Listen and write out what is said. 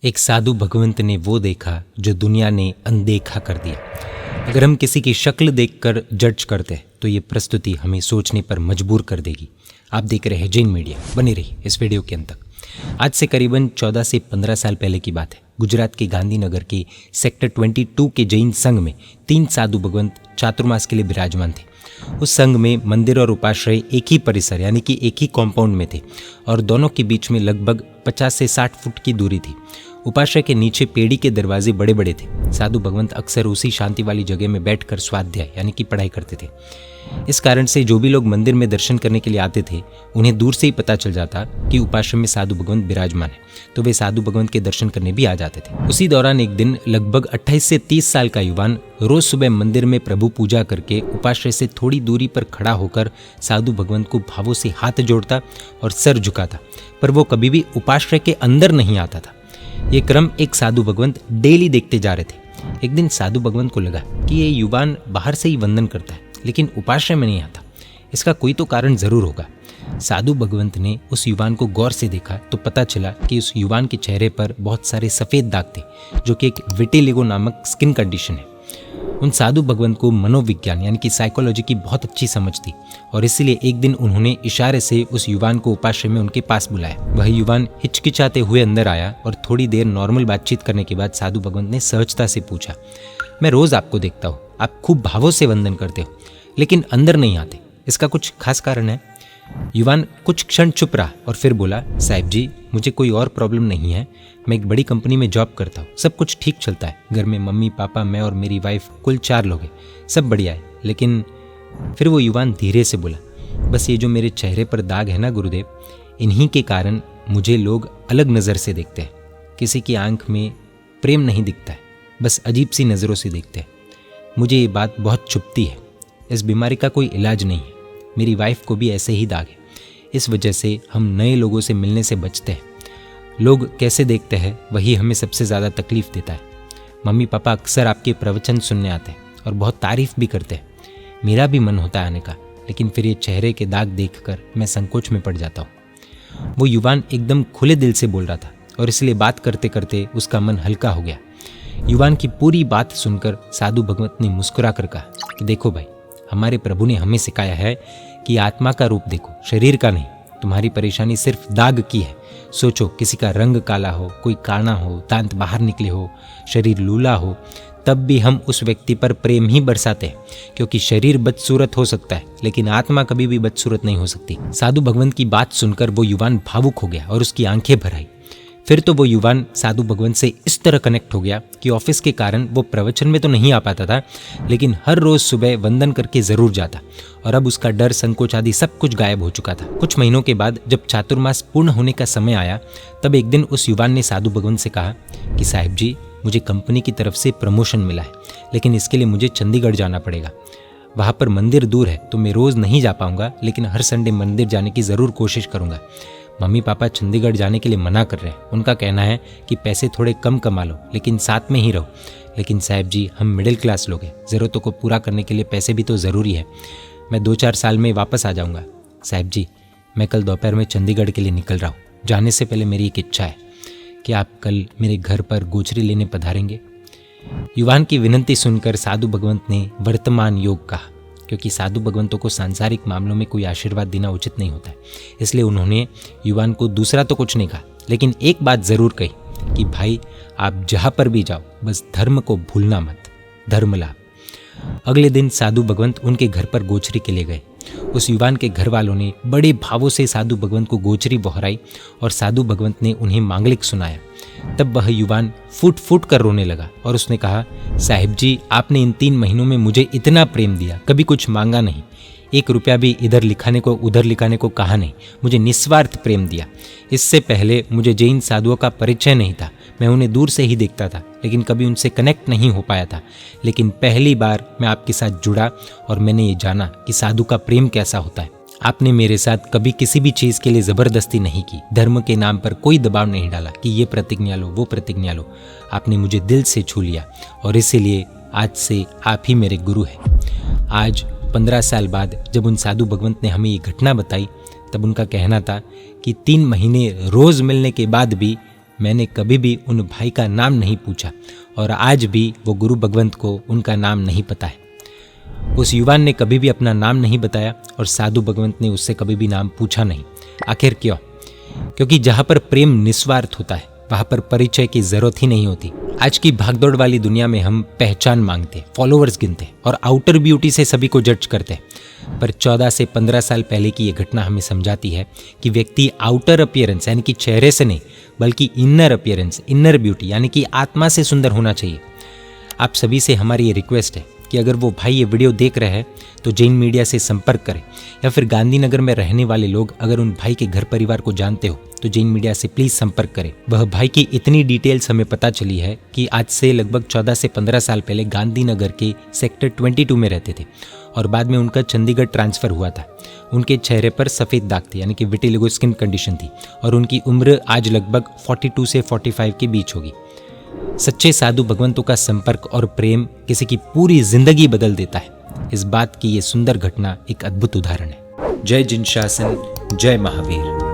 एक साधु भगवंत ने वो देखा जो दुनिया ने अनदेखा कर दिया। अगर हम किसी की शक्ल देखकर जज करते हैं तो ये प्रस्तुति हमें सोचने पर मजबूर कर देगी। आप देख रहे हैं जैन मीडिया, बने रहिए इस वीडियो के अंत तक। आज से करीबन 14 से 15 साल पहले की बात है। गुजरात के गांधीनगर के सेक्टर 22 के जैन संघ में 3 साधु भगवंत चातुर्मास के लिए विराजमान थे। उस संघ में मंदिर और उपाश्रय एक ही परिसर यानी कि एक ही कॉम्पाउंड में थे और दोनों के बीच में लगभग 50 से 60 फुट की दूरी थी। उपाश्रय के नीचे पेड़ी के दरवाजे बड़े बड़े थे। साधु भगवंत अक्सर उसी शांति वाली जगह में बैठकर स्वाध्याय यानी कि पढ़ाई करते थे। इस कारण से जो भी लोग मंदिर में दर्शन करने के लिए आते थे उन्हें दूर से ही पता चल जाता कि उपाश्रय में साधु भगवंत विराजमान है, तो वे साधु भगवंत के दर्शन करने भी आ जाते थे। उसी दौरान एक दिन लगभग 28 से 30 साल का युवान रोज सुबह मंदिर में प्रभु पूजा करके उपाश्रय से थोड़ी दूरी पर खड़ा होकर साधु भगवंत को भावों से हाथ जोड़ता और सर झुकाता, पर वो कभी भी उपाश्रय के अंदर नहीं आता था। ये क्रम एक साधु भगवंत डेली देखते जा रहे थे। एक दिन साधु भगवंत को लगा कि ये युवान बाहर से ही वंदन करता है लेकिन उपाश्रय में नहीं आता, इसका कोई तो कारण जरूर होगा। साधु भगवंत ने उस युवान को गौर से देखा तो पता चला कि उस युवान के चेहरे पर बहुत सारे सफ़ेद दाग थे, जो कि एक विटिलिगो नामक स्किन कंडीशन है। उन साधु भगवंत को मनोविज्ञान यानी कि साइकोलॉजी की बहुत अच्छी समझ थी और इसीलिए एक दिन उन्होंने इशारे से उस युवान को उपाश्रय में उनके पास बुलाया। वह युवान हिचकिचाते हुए अंदर आया और थोड़ी देर नॉर्मल बातचीत करने के बाद साधु भगवंत ने सहजता से पूछा, मैं रोज आपको देखता हूँ, आप खूब भावों से वंदन करते हो लेकिन अंदर नहीं आते, इसका कुछ खास कारण है? युवान कुछ क्षण चुप रहा और फिर बोला, साहिब जी, मुझे कोई और प्रॉब्लम नहीं है। मैं एक बड़ी कंपनी में जॉब करता हूँ, सब कुछ ठीक चलता है। घर में मम्मी पापा, मैं और मेरी वाइफ, कुल 4 लोग हैं, सब बढ़िया है। लेकिन फिर वो युवान धीरे से बोला, बस ये जो मेरे चेहरे पर दाग है ना गुरुदेव, इन्हीं के कारण मुझे लोग अलग नज़र से देखते हैं। किसी की आंख में प्रेम नहीं दिखता है, बस अजीब सी नज़रों से देखते हैं। मुझे ये बात बहुत चुभती है। इस बीमारी का कोई इलाज नहीं है। मेरी वाइफ को भी ऐसे ही दाग है। इस वजह से हम नए लोगों से मिलने से बचते हैं। लोग कैसे देखते हैं वही हमें सबसे ज़्यादा तकलीफ़ देता है। मम्मी पापा अक्सर आपके प्रवचन सुनने आते हैं और बहुत तारीफ़ भी करते हैं। मेरा भी मन होता है आने का, लेकिन फिर ये चेहरे के दाग देखकर मैं संकोच में पड़ जाता हूँ। वो युवान एकदम खुले दिल से बोल रहा था और इसलिए बात करते करते उसका मन हल्का हो गया। युवान की पूरी बात सुनकर साधु भगवंत ने मुस्कुरा कर कहा कि देखो भाई, हमारे प्रभु ने हमें सिखाया है कि आत्मा का रूप देखो, शरीर का नहीं। तुम्हारी परेशानी सिर्फ दाग की है। सोचो, किसी का रंग काला हो, कोई काना हो, दांत बाहर निकले हो, शरीर लूला हो, तब भी हम उस व्यक्ति पर प्रेम ही बरसाते हैं, क्योंकि शरीर बदसूरत हो सकता है लेकिन आत्मा कभी भी बदसूरत नहीं हो सकती। साधु भगवंत की बात सुनकर वो युवान भावुक हो गया और उसकी आंखें भर आई। फिर तो वो युवान साधु भगवंत से इस तरह कनेक्ट हो गया कि ऑफिस के कारण वो प्रवचन में तो नहीं आ पाता था, लेकिन हर रोज सुबह वंदन करके ज़रूर जाता और अब उसका डर, संकोच आदि सब कुछ गायब हो चुका था। कुछ महीनों के बाद जब चातुर्मास पूर्ण होने का समय आया, तब एक दिन उस युवान ने साधु भगवंत से कहा कि साहिब जी, मुझे कंपनी की तरफ से प्रमोशन मिला है, लेकिन इसके लिए मुझे चंडीगढ़ जाना पड़ेगा। वहाँ पर मंदिर दूर है तो मैं रोज़ नहीं जा पाऊँगा, लेकिन हर संडे मंदिर जाने की ज़रूर कोशिश करूँगा। मम्मी पापा चंडीगढ़ जाने के लिए मना कर रहे हैं। उनका कहना है कि पैसे थोड़े कम कमा लो लेकिन साथ में ही रहो। लेकिन साहब जी, हम मिडिल क्लास लोग हैं, ज़रूरतों को पूरा करने के लिए पैसे भी तो ज़रूरी है। मैं 2-4 साल में वापस आ जाऊंगा। साहब जी, मैं कल दोपहर में चंडीगढ़ के लिए निकल रहा हूँ। जाने से पहले मेरी एक इच्छा है कि आप कल मेरे घर पर गोचरी लेने पधारेंगे। युवान की विनती सुनकर साधु भगवंत ने वर्तमान योग कहा, क्योंकि साधु भगवंतों को सांसारिक मामलों में कोई आशीर्वाद देना उचित नहीं होता है। इसलिए उन्होंने युवान को दूसरा तो कुछ नहीं कहा, लेकिन एक बात ज़रूर कही कि भाई, आप जहाँ पर भी जाओ बस धर्म को भूलना मत, धर्म लाभ। अगले दिन साधु भगवंत उनके घर पर गोचरी के लिए गए। उस युवान के घर वालों ने बड़े भावों से साधु भगवंत को गोचरी बहराई और साधु भगवंत ने उन्हें मांगलिक सुनाया। तब वह युवान फूट फूट कर रोने लगा और उसने कहा, साहिब जी, आपने इन 3 महीनों में मुझे इतना प्रेम दिया, कभी कुछ मांगा नहीं, 1 रुपया भी इधर लिखाने को उधर लिखाने को कहा नहीं, मुझे निस्वार्थ प्रेम दिया। इससे पहले मुझे जैन साधुओं का परिचय नहीं था, मैं उन्हें दूर से ही देखता था लेकिन कभी उनसे कनेक्ट नहीं हो पाया था। लेकिन पहली बार मैं आपके साथ जुड़ा और मैंने ये जाना कि साधु का प्रेम कैसा होता है। आपने मेरे साथ कभी किसी भी चीज़ के लिए ज़बरदस्ती नहीं की, धर्म के नाम पर कोई दबाव नहीं डाला कि ये प्रतिज्ञा लो, वो प्रतिज्ञा लो। आपने मुझे दिल से छू लिया और इसीलिए आज से आप ही मेरे गुरु हैं। आज 15 साल बाद जब उन साधु भगवंत ने हमें ये घटना बताई, तब उनका कहना था कि 3 महीने रोज़ मिलने के बाद भी मैंने कभी भी उन भाई का नाम नहीं पूछा और आज भी वो गुरु भगवंत को उनका नाम नहीं पता है। उस युवान ने कभी भी अपना नाम नहीं बताया और साधु भगवंत ने उससे कभी भी नाम पूछा नहीं। आखिर क्यों? क्योंकि जहाँ पर प्रेम निस्वार्थ होता है वहाँ पर परिचय की जरूरत ही नहीं होती। आज की भागदौड़ वाली दुनिया में हम पहचान मांगते, फॉलोअर्स गिनते और आउटर ब्यूटी से सभी को जज करते, पर 14 से 15 साल पहले की ये घटना हमें समझाती है कि व्यक्ति आउटर अपीयरेंस यानी कि चेहरे से नहीं बल्कि इनर अपीयरेंस, इनर ब्यूटी यानी कि आत्मा से सुंदर होना चाहिए। आप सभी से हमारी ये रिक्वेस्ट है कि अगर वो भाई ये वीडियो देख रहे हैं तो जैन मीडिया से संपर्क करें, या फिर गांधीनगर में रहने वाले लोग अगर उन भाई के घर परिवार को जानते हो तो जैन मीडिया से प्लीज संपर्क करें। वह भाई की इतनी डिटेल्स हमें पता चली है कि आज से लगभग 14 से 15 साल पहले गांधीनगर के सेक्टर 22 में रहते थे और बाद में उनका चंडीगढ़ ट्रांसफर हुआ था। उनके चेहरे पर सफ़ेद दाग थे यानी कि विटिलिगो स्किन कंडीशन थी और उनकी उम्र आज लगभग 42 से 45 के बीच होगी। सच्चे साधु भगवंतों का संपर्क और प्रेम किसी की पूरी जिंदगी बदल देता है। इस बात की ये सुंदर घटना एक अद्भुत उदाहरण है। जय जिन शासन, जय महावीर।